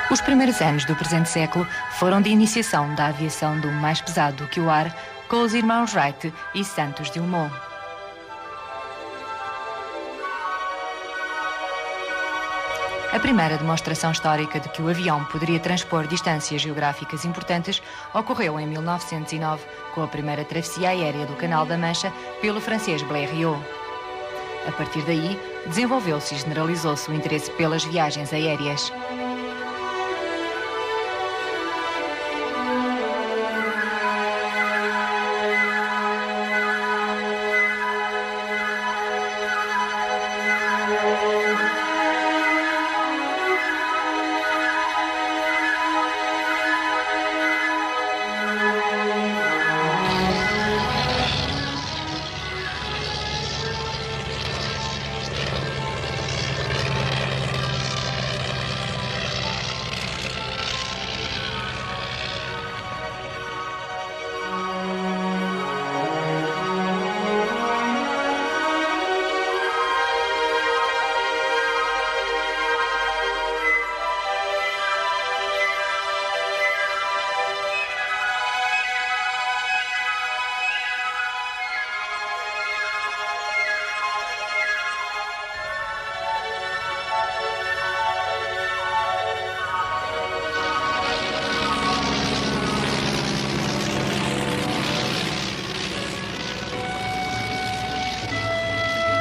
Os primeiros anos do presente século foram de iniciação da aviação do mais pesado do que o ar, com os irmãos Wright e Santos Dumont. A primeira demonstração histórica de que o avião poderia transpor distâncias geográficas importantes ocorreu em 1909, com a primeira travessia aérea do Canal da Mancha pelo francês Blériot. A partir daí, desenvolveu-se e generalizou-se o interesse pelas viagens aéreas.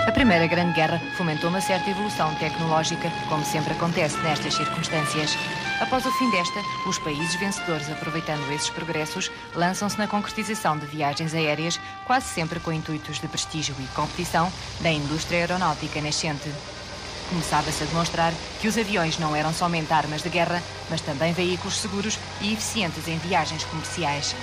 A Primeira Grande Guerra fomentou uma certa evolução tecnológica, como sempre acontece nestas circunstâncias. Após o fim desta, os países vencedores, aproveitando esses progressos, lançam-se na concretização de viagens aéreas, quase sempre com intuitos de prestígio e competição da indústria aeronáutica nascente. Começava-se a demonstrar que os aviões não eram somente armas de guerra, mas também veículos seguros e eficientes em viagens comerciais.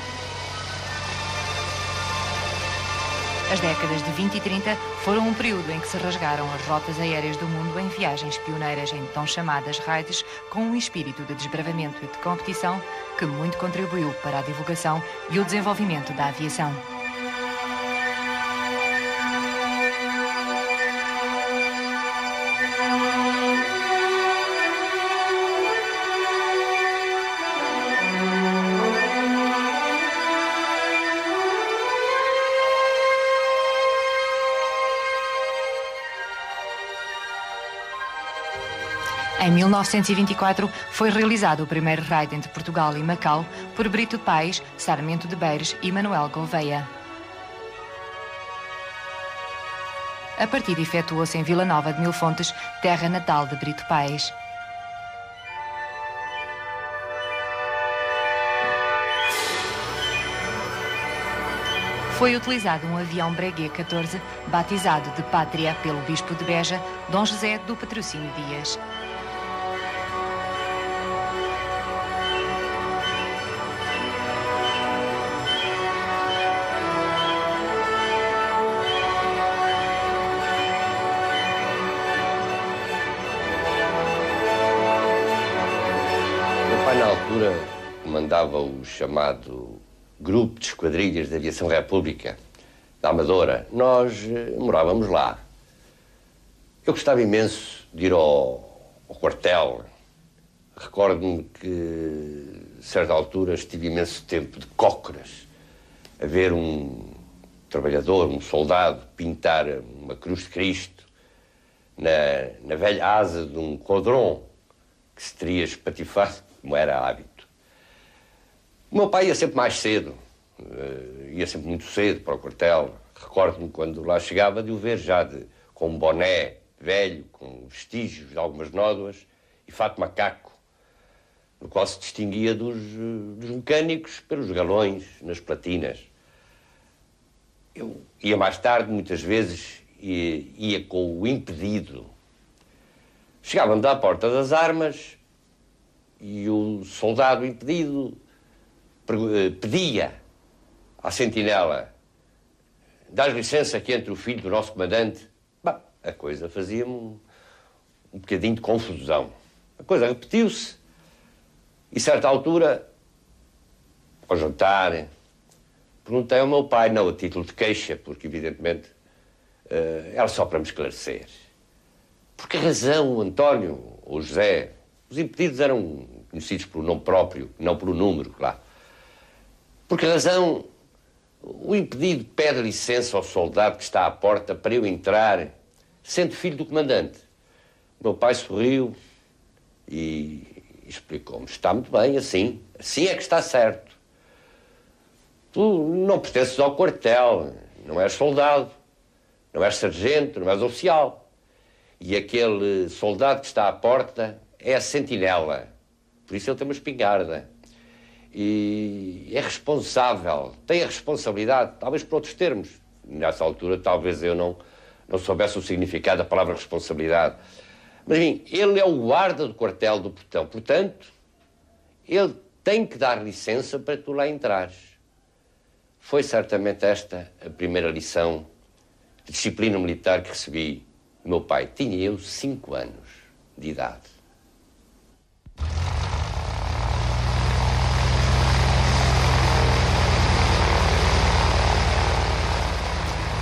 As décadas de 20 e 30 foram um período em que se rasgaram as rotas aéreas do mundo em viagens pioneiras em tão chamadas raids, com um espírito de desbravamento e de competição que muito contribuiu para a divulgação e o desenvolvimento da aviação. Em 1924, foi realizado o primeiro raid entre Portugal e Macau por Brito Paes, Sarmento de Beires e Manuel Gouveia. A partida efetuou-se em Vila Nova de Mil Fontes, terra natal de Brito Paes. Foi utilizado um avião Breguet 14, batizado de Pátria pelo bispo de Beja, Dom José do Patrocínio Dias. Na altura, comandava o chamado Grupo de Esquadrilhas da Aviação República, da Amadora. Nós morávamos lá. Eu gostava imenso de ir ao quartel. Recordo-me que, a certa altura, estive imenso tempo de cócoras a ver um trabalhador, um soldado, pintar uma cruz de Cristo na velha asa de um codron que se teria espatifado, como era hábito. O meu pai ia sempre mais cedo, ia sempre muito cedo para o quartel. Recordo-me quando lá chegava de o ver já com um boné velho, com vestígios de algumas nódoas e fato macaco, no qual se distinguia dos mecânicos pelos galões nas platinas. Eu ia mais tarde, muitas vezes, ia com o impedido. Chegávamos à porta das armas e o soldado impedido pedia à sentinela: dás licença que entre o filho do nosso comandante? Bah, a coisa fazia-me um bocadinho de confusão. A coisa repetiu-se e, a certa altura, ao jantar, perguntei ao meu pai, não a título de queixa, porque, evidentemente, era só para me esclarecer. Por que razão, António ou José, os impedidos eram conhecidos pelo nome próprio, não pelo número, claro. Por que razão o impedido pede licença ao soldado que está à porta para eu entrar, sendo filho do comandante? Meu pai sorriu e explicou-me: está muito bem, assim é que está certo. Tu não pertences ao quartel, não és soldado, não és sargento, não és oficial. E aquele soldado que está à porta é a sentinela. Por isso ele tem uma espingarda. E é responsável, tem a responsabilidade, talvez por outros termos. Nessa altura, talvez eu não soubesse o significado da palavra responsabilidade. Mas, enfim, ele é o guarda do quartel do portão. Portanto, ele tem que dar licença para tu lá entrares. Foi certamente esta a primeira lição de disciplina militar que recebi do meu pai. Tinha eu 5 anos de idade.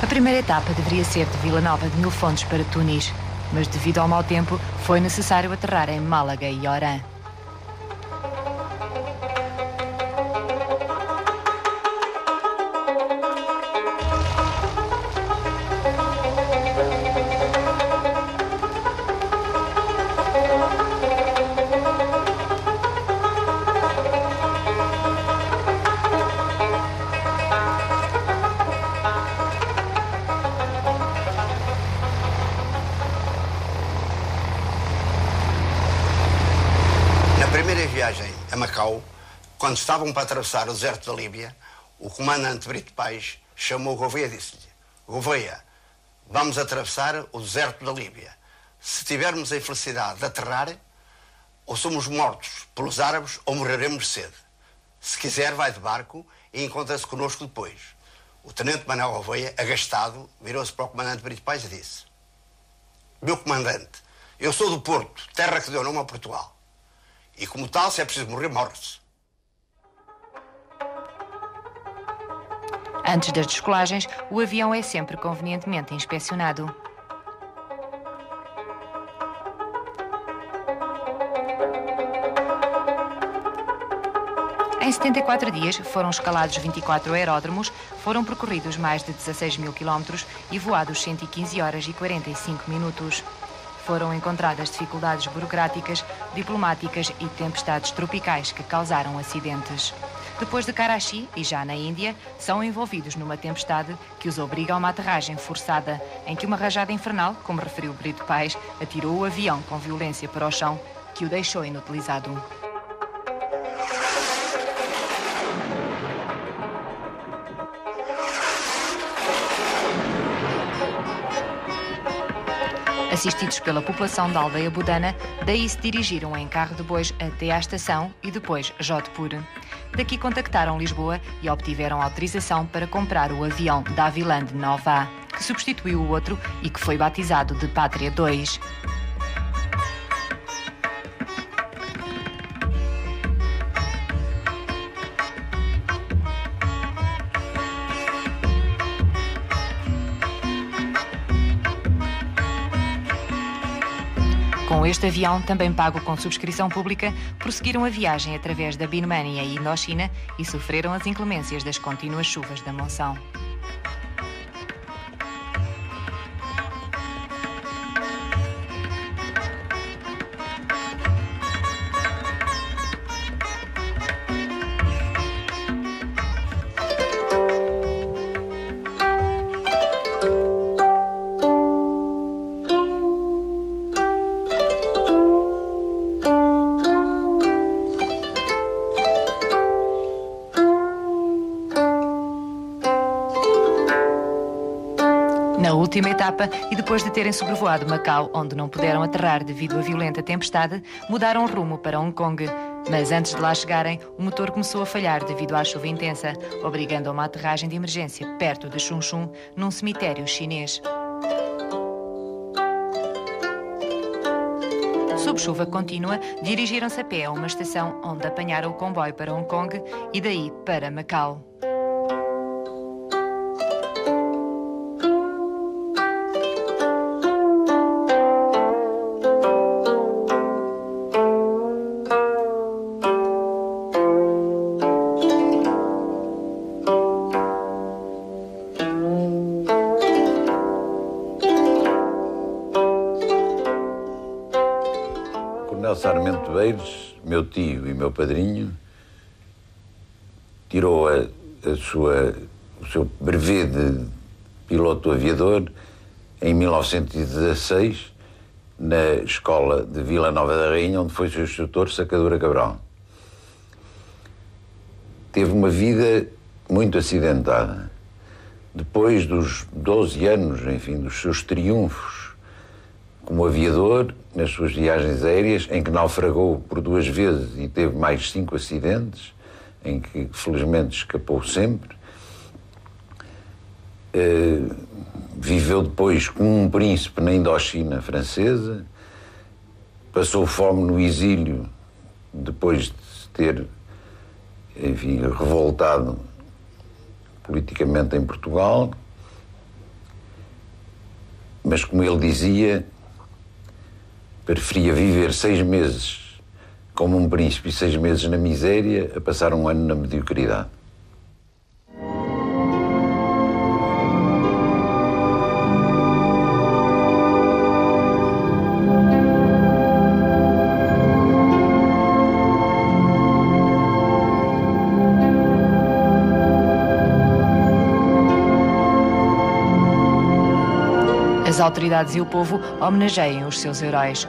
A primeira etapa deveria ser de Vila Nova de Mil Fontes para Tunis, mas devido ao mau tempo foi necessário aterrar em Málaga e Orã. A Macau, quando estavam para atravessar o deserto da Líbia, o comandante Brito Paes chamou Gouveia e disse-lhe: Gouveia, vamos atravessar o deserto da Líbia. Se tivermos a infelicidade de aterrar, ou somos mortos pelos árabes ou morreremos de sede. Se quiser, vai de barco e encontra-se connosco depois. O tenente Manuel Gouveia, agastado, virou-se para o comandante Brito Paes e disse: meu comandante, eu sou do Porto, terra que deu nome a Portugal. E como tal, se é preciso morrer, morre-se. Antes das descolagens, o avião é sempre convenientemente inspecionado. Em 74 dias foram escalados 24 aeródromos, foram percorridos mais de 16 mil quilómetros e voados 115 horas e 45 minutos. Foram encontradas dificuldades burocráticas, diplomáticas e tempestades tropicais que causaram acidentes. Depois de Karachi e já na Índia, são envolvidos numa tempestade que os obriga a uma aterragem forçada, em que uma rajada infernal, como referiu Brito Paes, atirou o avião com violência para o chão, que o deixou inutilizado. Assistidos pela população da aldeia Budana, daí se dirigiram em carro de bois até à estação e depois Jodhpur. Daqui contactaram Lisboa e obtiveram autorização para comprar o avião da Havilland Nova, que substituiu o outro e que foi batizado de Pátria 2. Com este avião, também pago com subscrição pública, prosseguiram a viagem através da Birmânia e Indochina e sofreram as inclemências das contínuas chuvas da monção. Na última etapa, e depois de terem sobrevoado Macau, onde não puderam aterrar devido à violenta tempestade, mudaram rumo para Hong Kong. Mas antes de lá chegarem, o motor começou a falhar devido à chuva intensa, obrigando a uma aterragem de emergência perto de Chunchun, num cemitério chinês. Sob chuva contínua, dirigiram-se a pé a uma estação onde apanharam o comboio para Hong Kong e daí para Macau. Sarmento Beires, meu tio e meu padrinho, tirou o seu brevet de piloto aviador em 1916 na escola de Vila Nova da Rainha, onde foi seu instrutor Sacadura Cabral. Teve uma vida muito acidentada. Depois dos 12 anos, enfim, dos seus triunfos como aviador, nas suas viagens aéreas, em que naufragou por 2 vezes e teve mais 5 acidentes, em que felizmente escapou sempre, viveu depois como um príncipe na Indochina francesa, passou fome no exílio depois de se ter, enfim, revoltado politicamente em Portugal, mas, como ele dizia, preferia viver 6 meses como um príncipe e 6 meses na miséria a passar um ano na mediocridade. As autoridades e o povo homenageiam os seus heróis.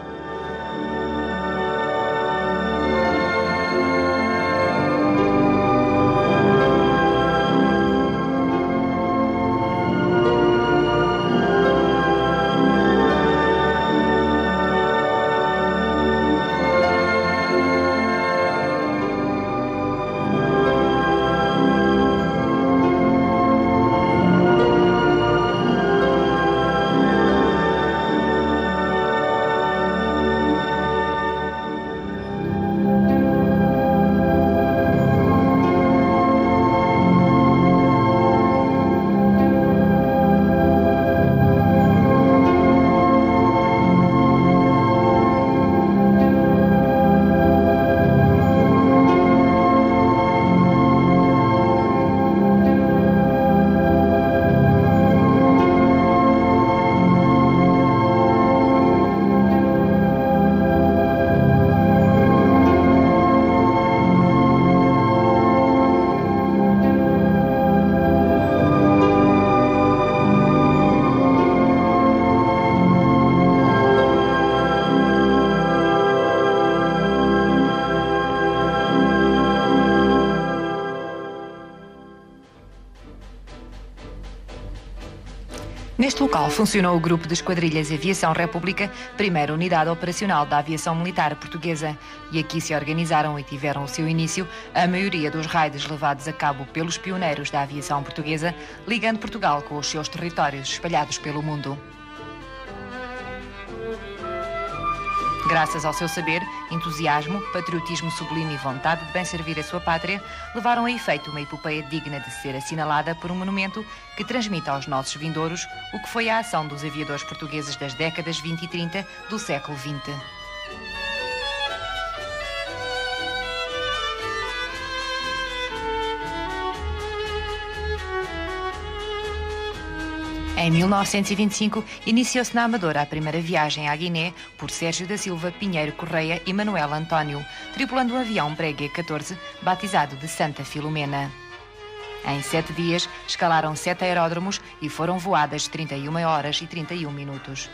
Neste local funcionou o Grupo de Esquadrilhas Aviação República, primeira unidade operacional da aviação militar portuguesa. E aqui se organizaram e tiveram o seu início a maioria dos raids levados a cabo pelos pioneiros da aviação portuguesa, ligando Portugal com os seus territórios espalhados pelo mundo. Graças ao seu saber, entusiasmo, patriotismo sublime e vontade de bem servir a sua pátria, levaram a efeito uma epopeia digna de ser assinalada por um monumento que transmite aos nossos vindouros o que foi a ação dos aviadores portugueses das décadas 20 e 30 do século XX. Em 1925, iniciou-se na Amadora a primeira viagem à Guiné por Sérgio da Silva, Pinheiro Correia e Manuel António, tripulando um avião Breguet 14, batizado de Santa Filomena. Em 7 dias, escalaram 7 aeródromos e foram voadas 31 horas e 31 minutos.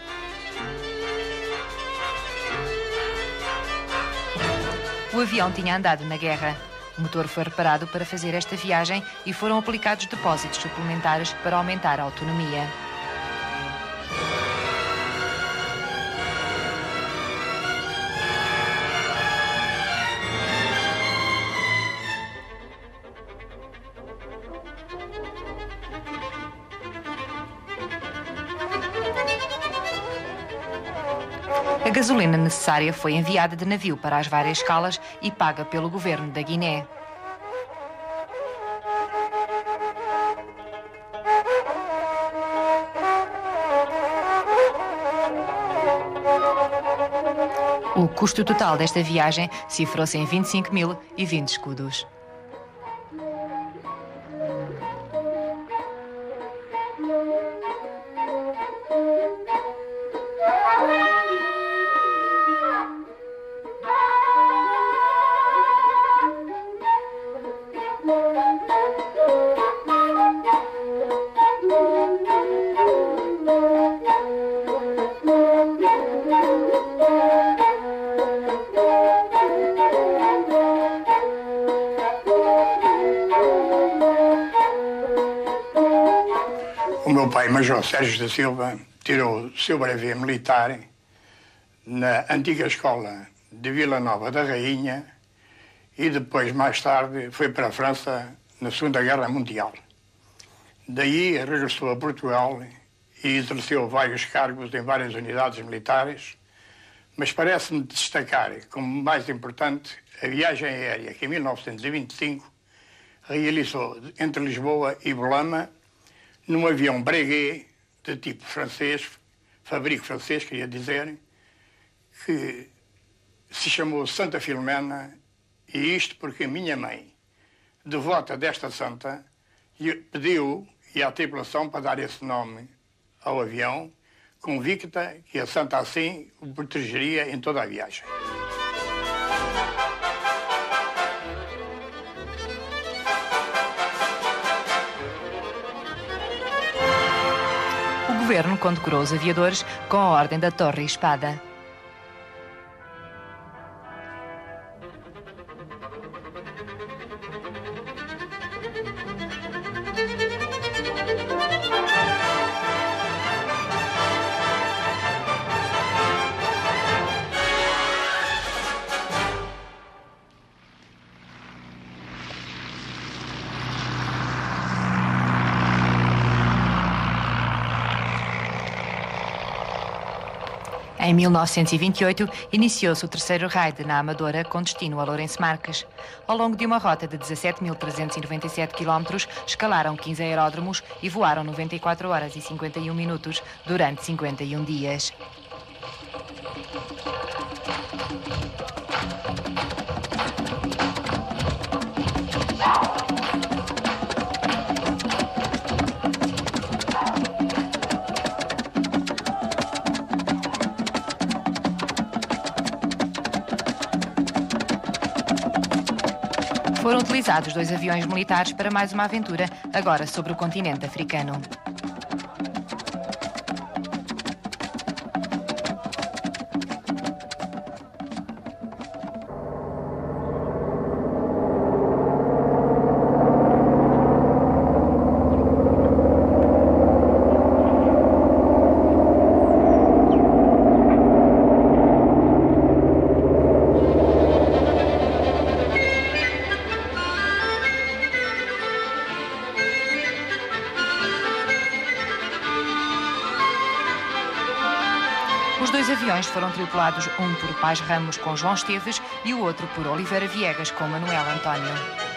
O avião tinha andado na guerra. O motor foi reparado para fazer esta viagem e foram aplicados depósitos suplementares para aumentar a autonomia. A gasolina necessária foi enviada de navio para as várias escalas e paga pelo governo da Guiné. O custo total desta viagem cifrou-se em 25.020 escudos. meu pai, Major Sérgio da Silva, tirou o seu brevet militar na antiga escola de Vila Nova da Rainha e depois, mais tarde, foi para a França na Segunda Guerra Mundial. Daí regressou a Portugal e exerceu vários cargos em várias unidades militares, mas parece-me destacar como mais importante a viagem aérea que em 1925 realizou entre Lisboa e Belém num avião Breguet de tipo francês, fabrico francês, queria dizer, que se chamou Santa Filomena, e isto porque a minha mãe, devota desta santa, pediu e à tripulação para dar esse nome ao avião, convicta que a santa assim o protegeria em toda a viagem. O governo condecorou os aviadores com a Ordem da Torre e Espada. Em 1928, iniciou-se o terceiro raid na Amadora com destino a Lourenço Marques. Ao longo de uma rota de 17.397 km, escalaram 15 aeródromos e voaram 94 horas e 51 minutos durante 51 dias. Foram utilizados 2 aviões militares para mais uma aventura, agora sobre o continente africano. Os 2 aviões foram tripulados, um por Paz Ramos com João Esteves e o outro por Oliveira Viegas com Manuel António.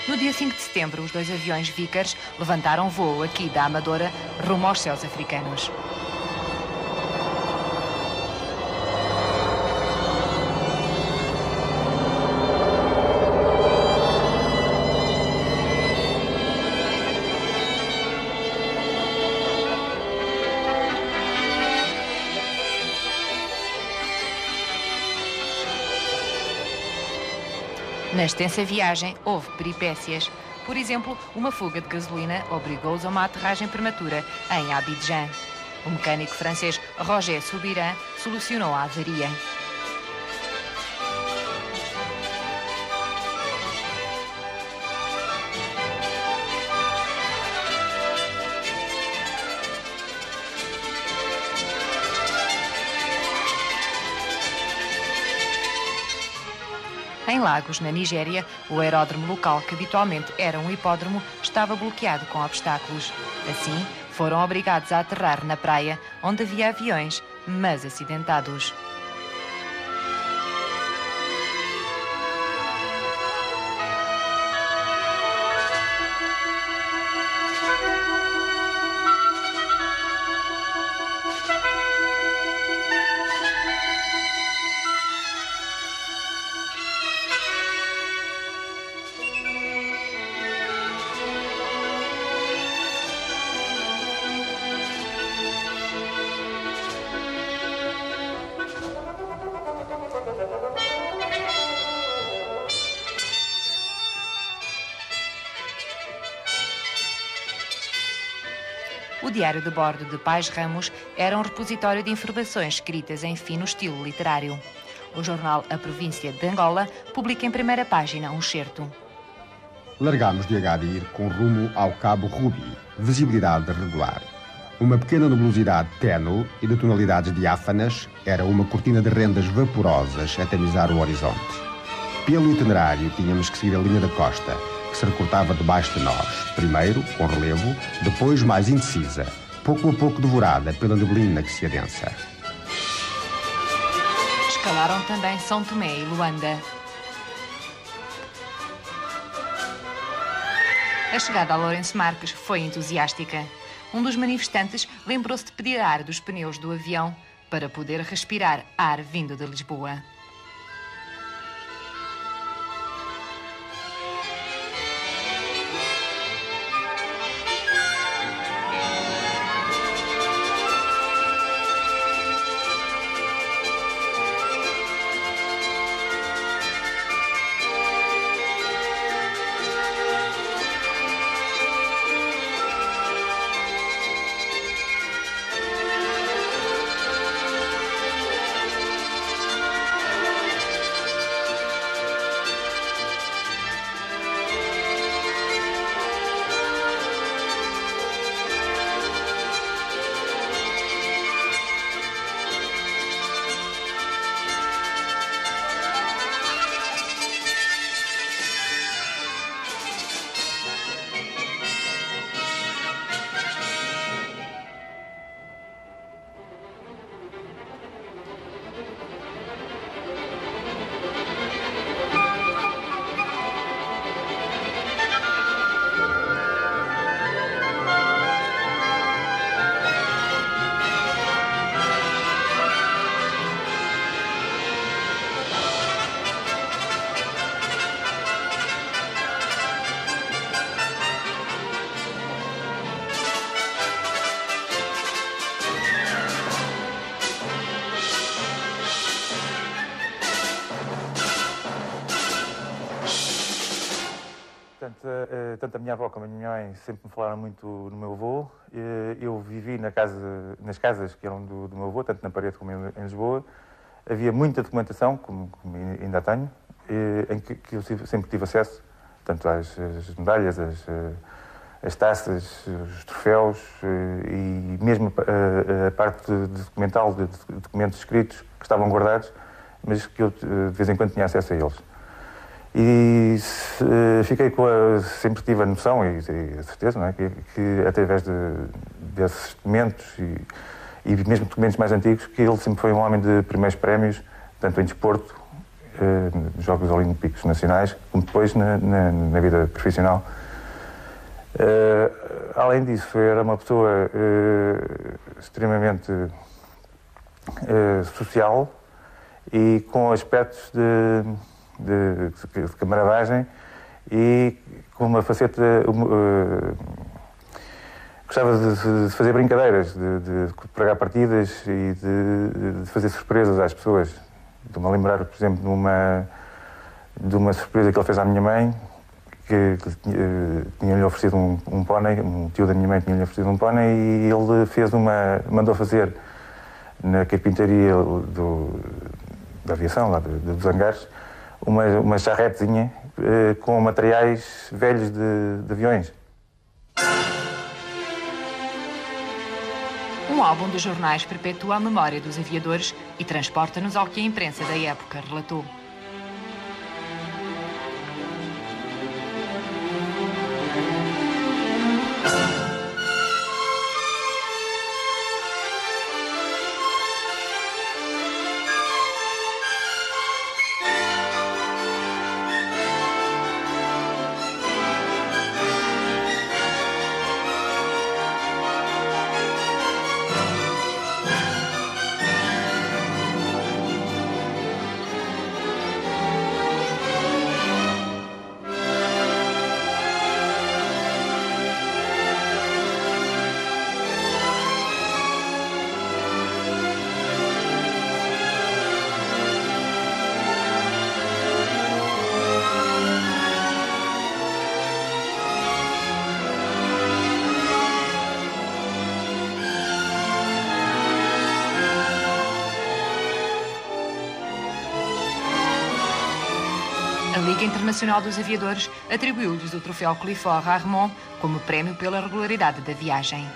No dia 5 de setembro, os 2 aviões Vickers levantaram voo aqui da Amadora rumo aos céus africanos. Na extensa viagem, houve peripécias. Por exemplo, uma fuga de gasolina obrigou-os a uma aterragem prematura em Abidjan. O mecânico francês Roger Soubiran solucionou a avaria. Em Lagos, na Nigéria, o aeródromo local, que habitualmente era um hipódromo, estava bloqueado com obstáculos. Assim, foram obrigados a aterrar na praia, onde havia aviões, mas acidentados. O diário de bordo de Pais Ramos era um repositório de informações escritas em fino estilo literário. O jornal A Província de Angola publica em primeira página um excerto. Largámos de Agadir com rumo ao Cabo Rubi, visibilidade regular. Uma pequena nebulosidade ténue e de tonalidades diáfanas era uma cortina de rendas vaporosas a tamizar o horizonte. Pelo itinerário tínhamos que seguir a linha da costa, que se recortava debaixo de nós, primeiro com relevo, depois mais indecisa, pouco a pouco devorada pela neblina que se adensa. Escalaram também São Tomé e Luanda. A chegada a Lourenço Marques foi entusiástica. Um dos manifestantes lembrou-se de pedir ar dos pneus do avião para poder respirar ar vindo de Lisboa. Tanto a minha avó como a minha mãe sempre me falaram muito no meu avô. Eu vivi nas casas que eram do meu avô, tanto na parede como em Lisboa. Havia muita documentação, como ainda tenho, em que eu sempre tive acesso, tanto às medalhas, as taças, os troféus e mesmo a parte documental, de documentos escritos que estavam guardados, mas que eu de vez em quando tinha acesso a eles. E fiquei sempre tive a noção e a certeza, não é, que através desses documentos e mesmo documentos mais antigos, que ele sempre foi um homem de primeiros prémios, tanto em desporto, nos Jogos Olímpicos Nacionais, como depois na vida profissional. Além disso, era uma pessoa extremamente social e com aspectos de camaradagem e com uma faceta... gostava de fazer brincadeiras, de pregar partidas e de fazer surpresas às pessoas. Estou-me a lembrar, por exemplo, de uma surpresa que ele fez à minha mãe, que tinha-lhe oferecido um pônei, um tio da minha mãe tinha-lhe oferecido um pônei e ele mandou fazer na carpintaria da aviação, lá dos hangares, uma charretezinha com materiais velhos de aviões. Um álbum dos jornais perpetua a memória dos aviadores e transporta-nos ao que a imprensa da época relatou. Liga Internacional dos Aviadores atribuiu-lhes o troféu Clifford Harmon como prémio pela regularidade da viagem.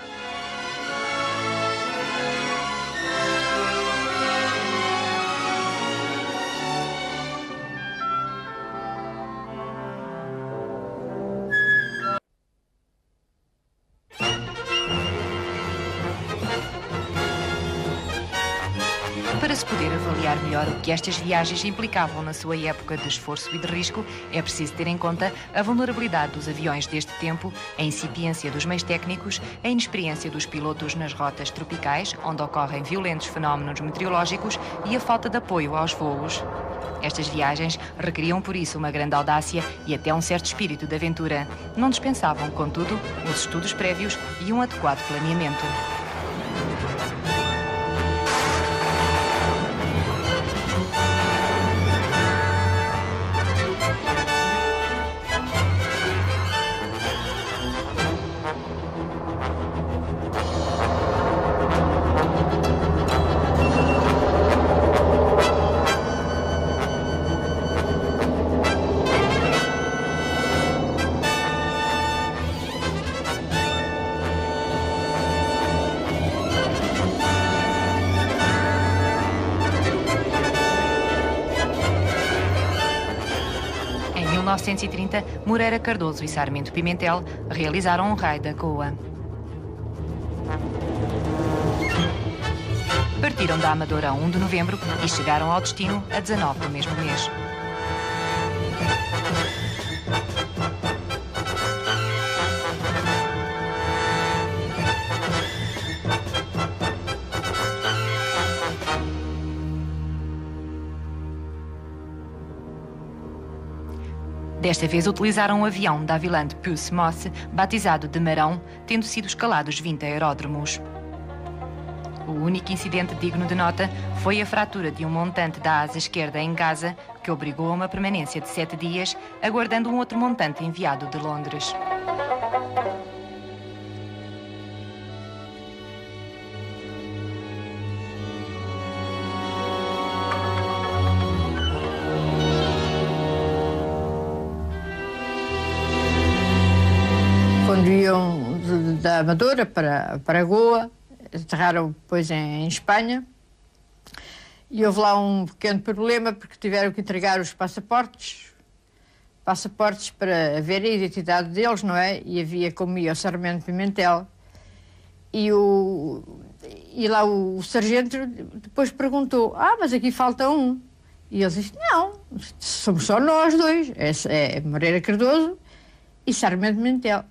Para se poder avaliar melhor o que estas viagens implicavam na sua época de esforço e de risco, é preciso ter em conta a vulnerabilidade dos aviões deste tempo, a incipiência dos meios técnicos, a inexperiência dos pilotos nas rotas tropicais, onde ocorrem violentos fenómenos meteorológicos, e a falta de apoio aos voos. Estas viagens requeriam, por isso, uma grande audácia e até um certo espírito de aventura. Não dispensavam, contudo, os estudos prévios e um adequado planeamento. Em 1930, Moreira Cardoso e Sarmento Pimentel realizaram um raio da Goa. Partiram da Amadora a 1 de novembro e chegaram ao destino a 19 do mesmo mês. Desta vez utilizaram um avião da Havilland Puce Moss, batizado de Marão, tendo sido escalados 20 aeródromos. O único incidente digno de nota foi a fratura de um montante da asa esquerda em Gaza, que obrigou a uma permanência de 7 dias, aguardando um outro montante enviado de Londres. Quando iam da Amadora para Goa, aterraram depois em Espanha, e houve lá um pequeno problema porque tiveram que entregar os passaportes para ver a identidade deles, não é? E havia como ia o Sarmento Pimentel, e lá o sargento depois perguntou: mas aqui falta um. E ele disse: não, somos só nós dois, é Moreira Cardoso e Sarmento Pimentel.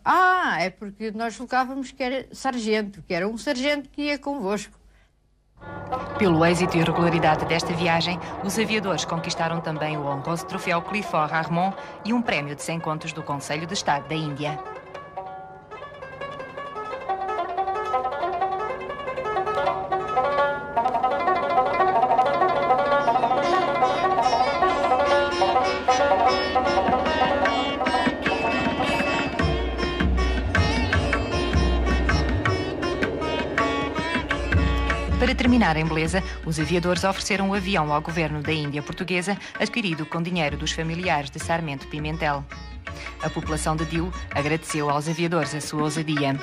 É porque nós julgávamos que era sargento, que era um sargento que ia convosco. Pelo êxito e regularidade desta viagem, os aviadores conquistaram também o honroso troféu Clifford Harmon e um prémio de 100 contos do Conselho de Estado da Índia. Para terminar em beleza, os aviadores ofereceram o avião ao governo da Índia Portuguesa, adquirido com dinheiro dos familiares de Sarmento Pimentel. A população de Diu agradeceu aos aviadores a sua ousadia.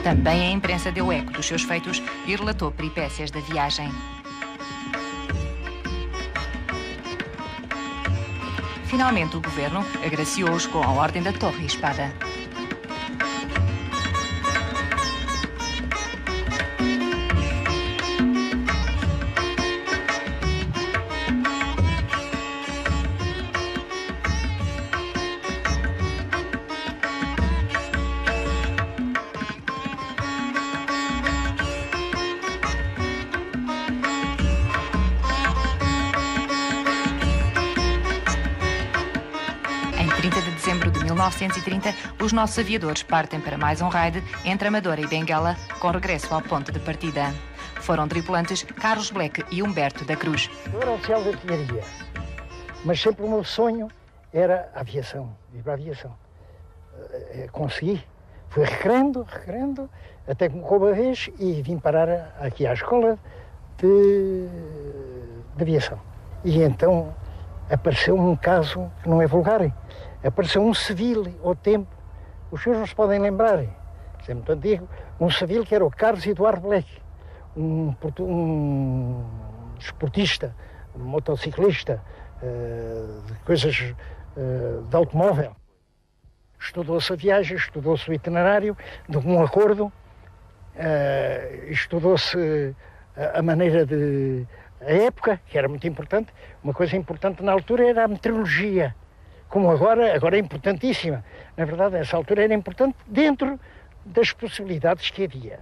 Também a imprensa deu eco dos seus feitos e relatou peripécias da viagem. Finalmente, o governo agraciou-os com a Ordem da Torre e Espada. Em 30 de dezembro de 1930, os nossos aviadores partem para mais um raid entre Amadora e Benguela, com regresso ao ponto de partida. Foram tripulantes Carlos Black e Humberto da Cruz. Eu era oficial de artilharia, mas sempre o meu sonho era a aviação, ir para a aviação. Consegui. Fui requerendo, até que me coube a vez e vim parar aqui à escola de aviação. E então apareceu um caso que não é vulgar. Apareceu um civil ao tempo, os senhores não se podem lembrar, isso é muito antigo, um civil que era o Carlos Eduardo Black, um desportista, um motociclista, de coisas de automóvel. Estudou-se a viagem, estudou-se o itinerário, de um acordo, estudou-se a maneira de... a época, que era muito importante. Uma coisa importante na altura era a meteorologia, como agora é importantíssima. Na verdade, nessa altura era importante dentro das possibilidades que havia.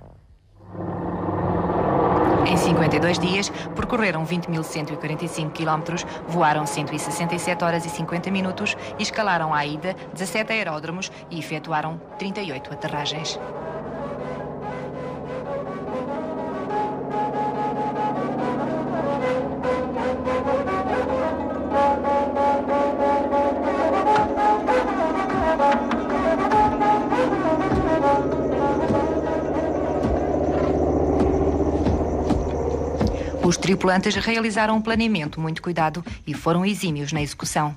Em 52 dias, percorreram 20.145 km, voaram 167 horas e 50 minutos e escalaram à ida 17 aeródromos e efetuaram 38 aterragens. Os tripulantes realizaram um planeamento muito cuidado e foram exímios na execução.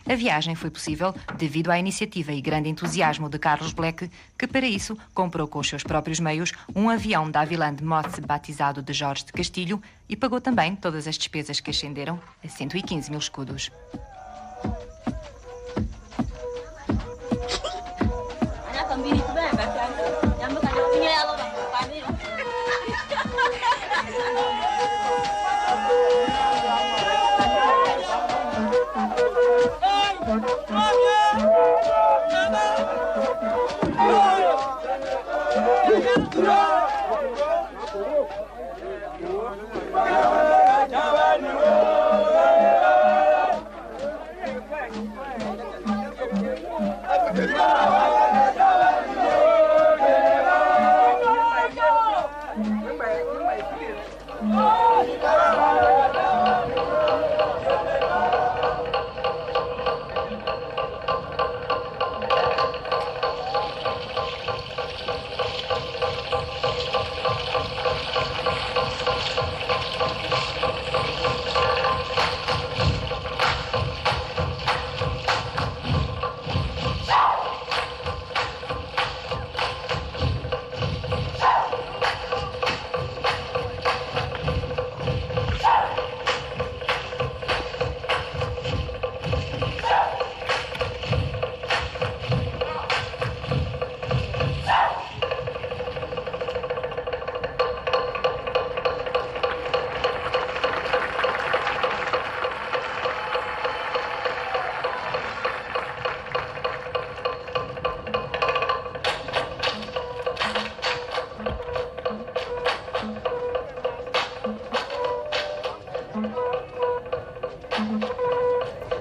A viagem foi possível devido à iniciativa e grande entusiasmo de Carlos Black, que para isso comprou com os seus próprios meios um avião da Aviland Moth batizado de Jorge de Castilho e pagou também todas as despesas que ascenderam a 115 mil escudos.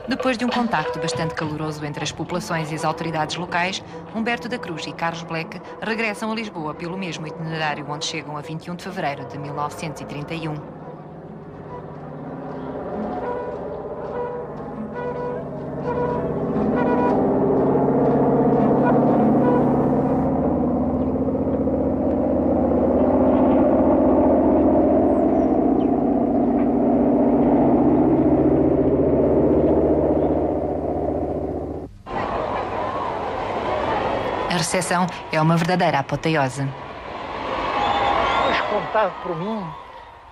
Depois de um contacto bastante caloroso entre as populações e as autoridades locais, Humberto da Cruz e Carlos Black regressam a Lisboa pelo mesmo itinerário onde chegam a 21 de fevereiro de 1931. A recepção é uma verdadeira apoteose. Mas contado por mim,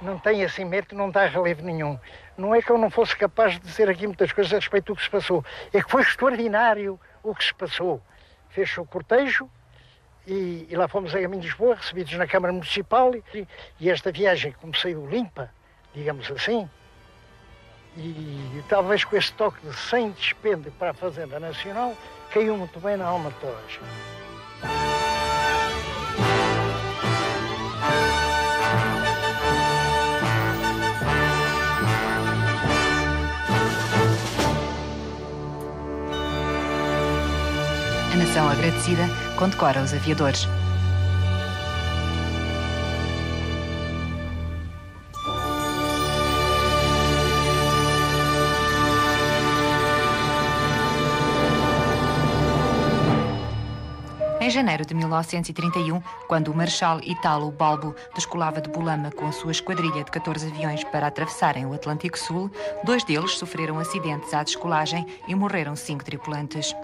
não tem assim mérito, não dá relevo nenhum. Não é que eu não fosse capaz de dizer aqui muitas coisas a respeito do que se passou. É que foi extraordinário o que se passou. Fez-se o cortejo e lá fomos a caminho de Lisboa, recebidos na Câmara Municipal. E esta viagem, como saiu limpa, digamos assim, e talvez com esse toque de 100 dispêndio para a Fazenda Nacional, caiu muito bem na alma de toda a gente. A nação agradecida condecora os aviadores. Em janeiro de 1931, quando o Marechal Italo Balbo descolava de Bulama com a sua esquadrilha de 14 aviões para atravessarem o Atlântico Sul, 2 deles sofreram acidentes à descolagem e morreram 5 tripulantes.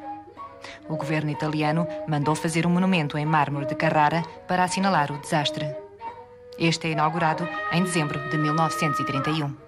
O governo italiano mandou fazer um monumento em mármore de Carrara para assinalar o desastre. Este é inaugurado em dezembro de 1931.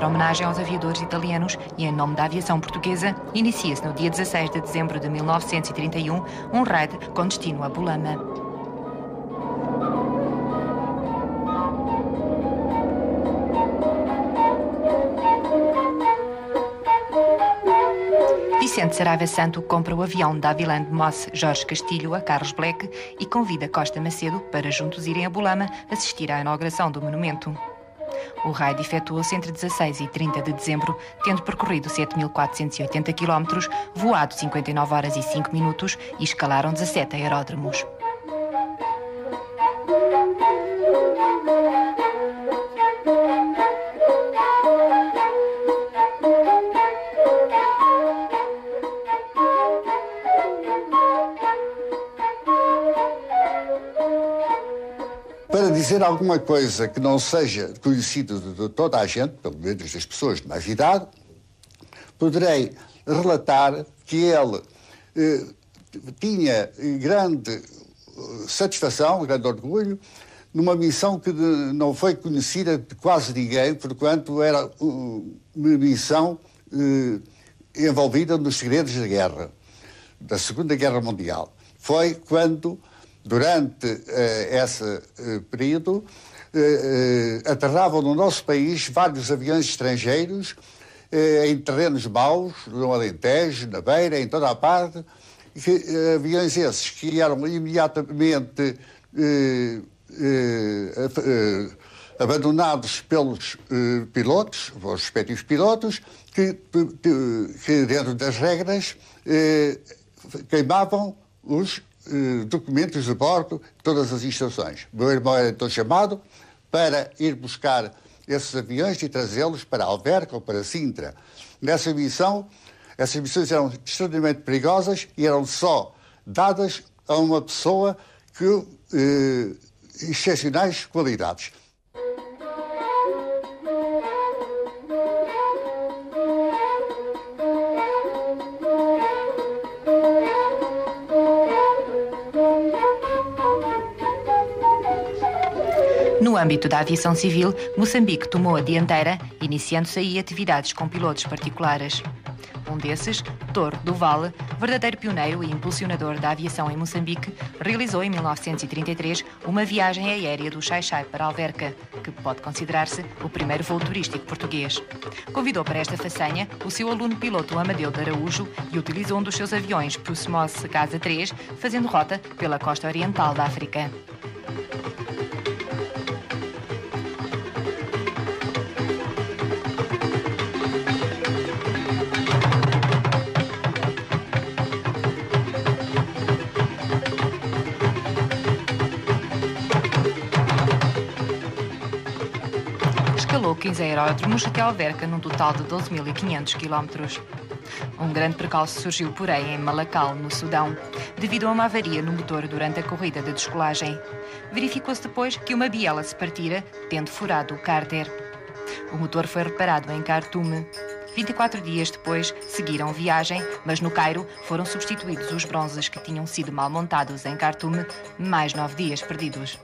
Homenagem aos aviadores italianos e em nome da aviação portuguesa, inicia-se no dia 16 de dezembro de 1931 um raid com destino a Bulama. Vicente Saraiva Santo compra o avião da Aviland Moss Jorge Castilho a Carlos Black e convida Costa Macedo para juntos irem a Bulama assistir à inauguração do monumento. O raid efetuou-se entre 16 e 30 de dezembro, tendo percorrido 7.480 km, voado 59 horas e 5 minutos e escalaram 17 aeródromos. Para dizer alguma coisa que não seja conhecida de toda a gente, pelo menos das pessoas de mais idade, poderei relatar que ele tinha grande satisfação, grande orgulho, numa missão que não foi conhecida de quase ninguém, porquanto era uma missão envolvida nos segredos da guerra, da Segunda Guerra Mundial. Foi quando, durante esse período, aterravam no nosso país vários aviões estrangeiros em terrenos maus, no Alentejo, na Beira, em toda a parte, aviões esses que eram imediatamente abandonados pelos pilotos, os respectivos pilotos, que dentro das regras queimavam os documentos de bordo, todas as instruções. O meu irmão era então chamado para ir buscar esses aviões e trazê-los para Alverca ou para Sintra. Nessa missão, essas missões eram extremamente perigosas e eram só dadas a uma pessoa que excepcionais qualidades. No âmbito da aviação civil, Moçambique tomou a dianteira, iniciando-se aí atividades com pilotos particulares. Um desses, Toro do Vale, verdadeiro pioneiro e impulsionador da aviação em Moçambique, realizou em 1933 uma viagem aérea do Xai-Xai para Alverca, que pode considerar-se o primeiro voo turístico português. Convidou para esta façanha o seu aluno piloto Amadeu de Araújo e utilizou um dos seus aviões Pusmos Casa 3, fazendo rota pela costa oriental da África. Escalou 15 aeródromos até Alverca, num total de 12.500 km. Um grande percalço surgiu, porém, em Malakal, no Sudão, devido a uma avaria no motor durante a corrida de descolagem. Verificou-se depois que uma biela se partira, tendo furado o cárter. O motor foi reparado em Khartoum. 24 dias depois seguiram viagem, mas no Cairo foram substituídos os bronzes que tinham sido mal montados em Khartoum, mais 9 dias perdidos.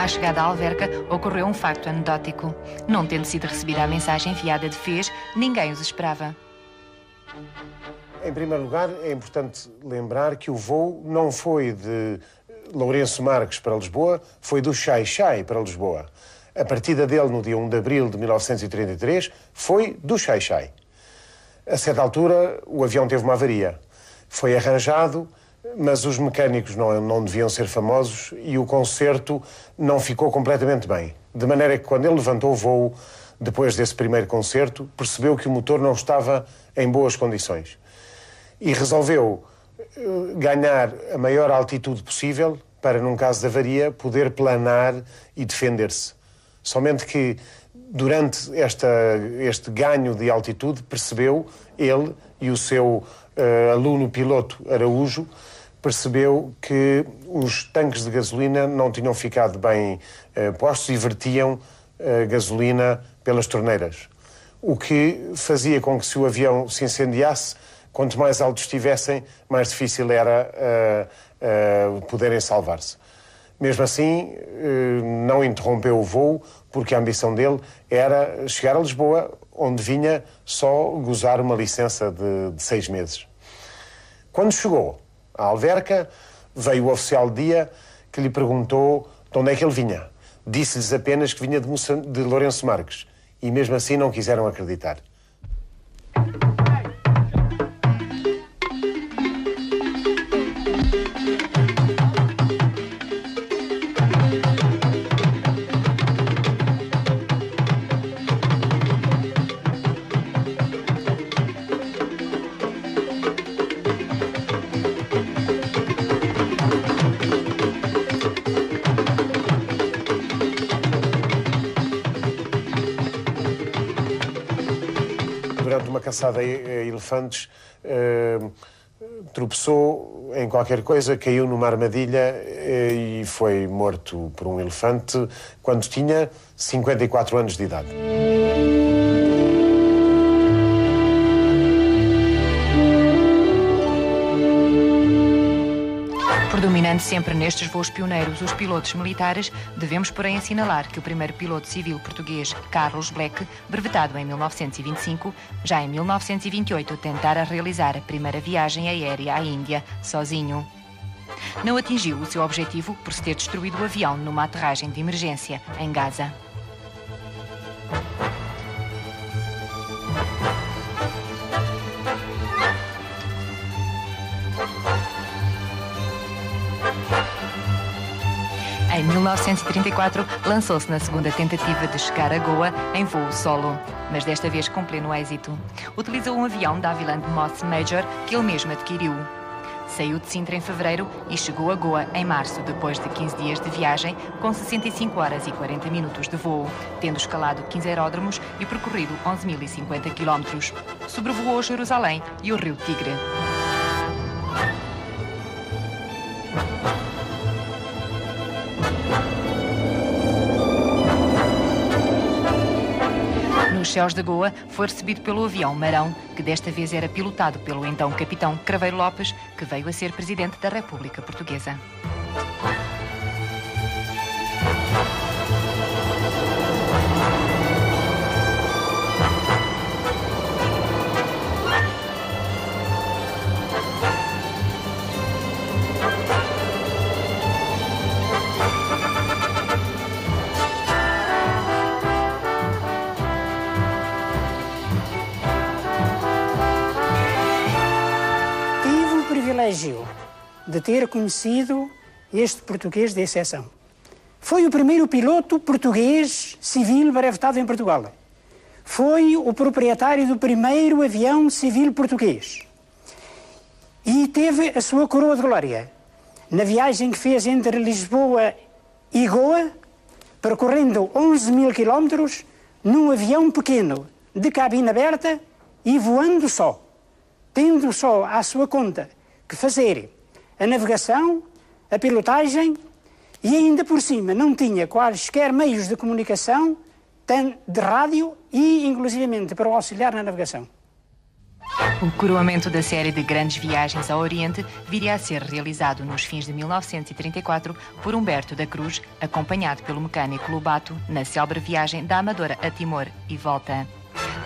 À chegada à Alverca, ocorreu um facto anedótico. Não tendo sido recebida a mensagem enviada de Fez, ninguém os esperava. Em primeiro lugar, é importante lembrar que o voo não foi de Lourenço Marques para Lisboa, foi do Xai-Xai para Lisboa. A partida dele, no dia 1 de abril de 1933, foi do Xai-Xai. A certa altura, o avião teve uma avaria. Foi arranjado, mas os mecânicos não deviam ser famosos e o concerto não ficou completamente bem. De maneira que, quando ele levantou o voo, depois desse primeiro concerto, percebeu que o motor não estava em boas condições. E resolveu ganhar a maior altitude possível para, num caso de avaria, poder planar e defender-se. Somente que, durante este ganho de altitude, percebeu, ele e o seu aluno piloto Araújo, percebeu que os tanques de gasolina não tinham ficado bem postos e vertiam gasolina pelas torneiras. O que fazia com que, se o avião se incendiasse, quanto mais alto estivessem, mais difícil era poderem salvar-se. Mesmo assim, não interrompeu o voo, porque a ambição dele era chegar a Lisboa, onde vinha só gozar uma licença de 6 meses. Quando chegou à Alverca, veio o oficial de dia que lhe perguntou de onde é que ele vinha. Disse-lhes apenas que vinha de Lourenço Marques, e mesmo assim não quiseram acreditar. Durante uma caçada a elefantes, tropeçou em qualquer coisa, caiu numa armadilha e foi morto por um elefante quando tinha 54 anos de idade. Predominando sempre nestes voos pioneiros os pilotos militares, devemos, porém, assinalar que o primeiro piloto civil português, Carlos Black, brevetado em 1925, já em 1928 tentara realizar a primeira viagem aérea à Índia, sozinho. Não atingiu o seu objetivo por se ter destruído o avião numa aterragem de emergência em Gaza. Em 1934, lançou-se na segunda tentativa de chegar a Goa em voo solo, mas desta vez com pleno êxito. Utilizou um avião da Havilland Moth Major que ele mesmo adquiriu. Saiu de Sintra em fevereiro e chegou a Goa em março, depois de 15 dias de viagem, com 65 horas e 40 minutos de voo, tendo escalado 15 aeródromos e percorrido 11.050 km. Sobrevoou Jerusalém e o rio Tigre. Nos céus de Goa, foi recebido pelo avião Marão, que desta vez era pilotado pelo então capitão Craveiro Lopes, que veio a ser presidente da República Portuguesa. De ter conhecido este português de exceção. Foi o primeiro piloto português civil brevetado em Portugal. Foi o proprietário do primeiro avião civil português. E teve a sua coroa de glória na viagem que fez entre Lisboa e Goa, percorrendo 11.000 quilómetros num avião pequeno, de cabine aberta e voando só, tendo só à sua conta que fazer a navegação, a pilotagem e ainda por cima não tinha quaisquer meios de comunicação, de rádio e inclusivamente para o auxiliar na navegação. O coroamento da série de grandes viagens ao Oriente viria a ser realizado nos fins de 1934 por Humberto da Cruz, acompanhado pelo mecânico Lobato, na célebre viagem da Amadora a Timor e volta.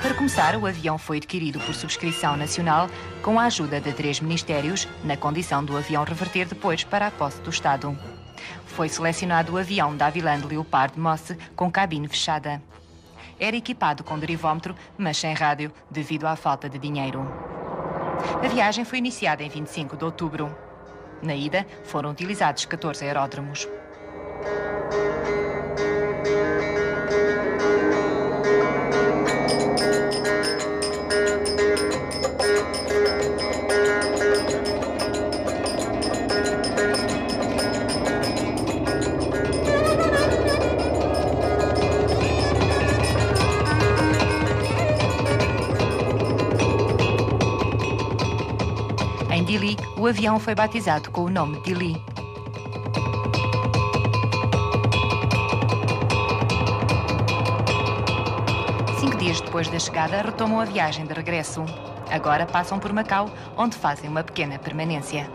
Para começar, o avião foi adquirido por subscrição nacional com a ajuda de 3 ministérios, na condição do avião reverter depois para a posse do Estado. Foi selecionado o avião da Havilland Leopard Mosse com cabine fechada. Era equipado com derivómetro, mas sem rádio, devido à falta de dinheiro. A viagem foi iniciada em 25 de outubro. Na ida, foram utilizados 14 aeródromos. Em Dili, o avião foi batizado com o nome Dili. Cinco dias depois da chegada, retomam a viagem de regresso. Agora passam por Macau, onde fazem uma pequena permanência.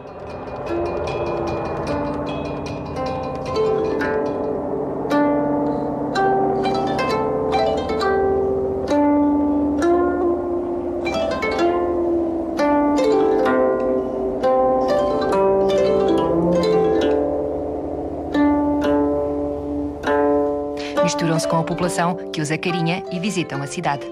Misturam-se com a população que os acarinha e visitam a cidade.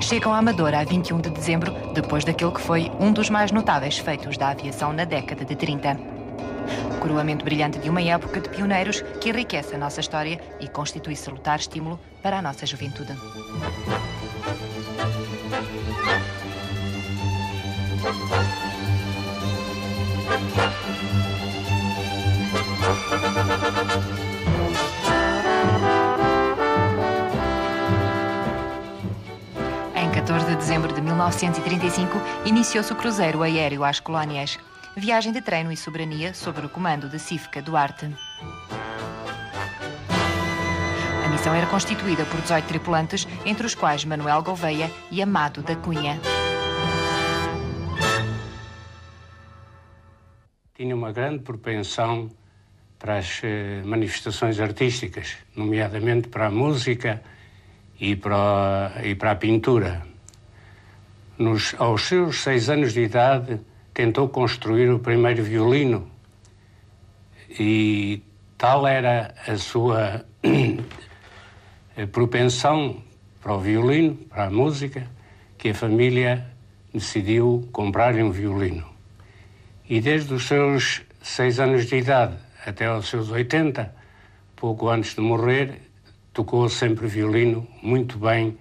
Chegam à Amadora a 21 de dezembro, depois daquele que foi um dos mais notáveis feitos da aviação na década de 30. Coroamento brilhante de uma época de pioneiros que enriquece a nossa história e constitui salutar estímulo para a nossa juventude. Em 14 de dezembro de 1935, iniciou-se o cruzeiro aéreo às colónias. Viagem de treino e soberania sob o comando de Cífica Duarte. A missão era constituída por 18 tripulantes, entre os quais Manuel Gouveia e Amado da Cunha. Tinha uma grande propensão para as manifestações artísticas, nomeadamente para a música e para a pintura. Aos seus 6 anos de idade, tentou construir o primeiro violino e tal era a sua propensão para o violino, para a música, que a família decidiu comprar-lhe um violino. E desde os seus 6 anos de idade até aos seus 80, pouco antes de morrer, tocou sempre violino muito bem.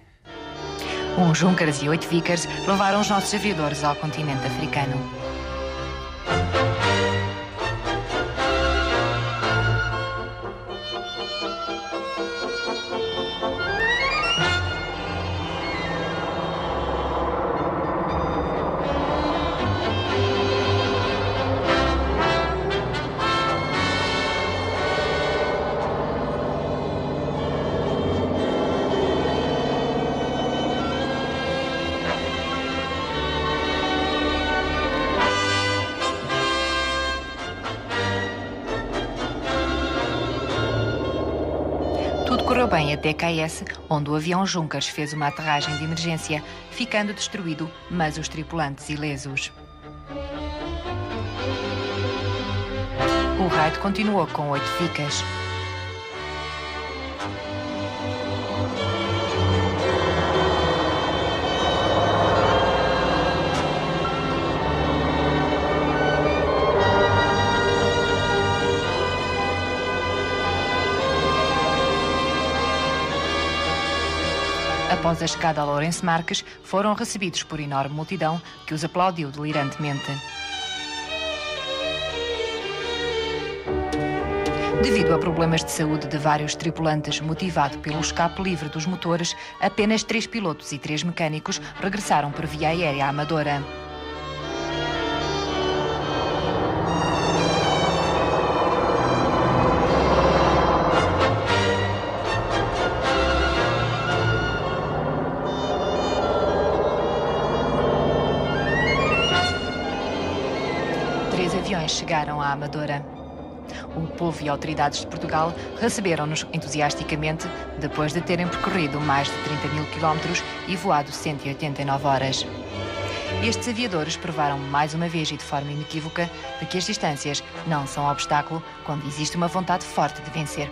Uns Junkers e 8 Vickers levaram os nossos aviadores ao continente africano. Tudo correu bem até KS, onde o avião Junkers fez uma aterragem de emergência, ficando destruído, mas os tripulantes ilesos. O raid continuou com 8 Vickers. A Após a chegada a Lourenço Marques, foram recebidos por enorme multidão que os aplaudiu delirantemente. Devido a problemas de saúde de vários tripulantes, motivado pelo escape livre dos motores, apenas 3 pilotos e 3 mecânicos regressaram por via aérea à Amadora. Aviões chegaram à Amadora. O povo e autoridades de Portugal receberam-nos entusiasticamente depois de terem percorrido mais de 30 mil quilómetros e voado 189 horas. Estes aviadores provaram mais uma vez e de forma inequívoca de que as distâncias não são obstáculo quando existe uma vontade forte de vencer.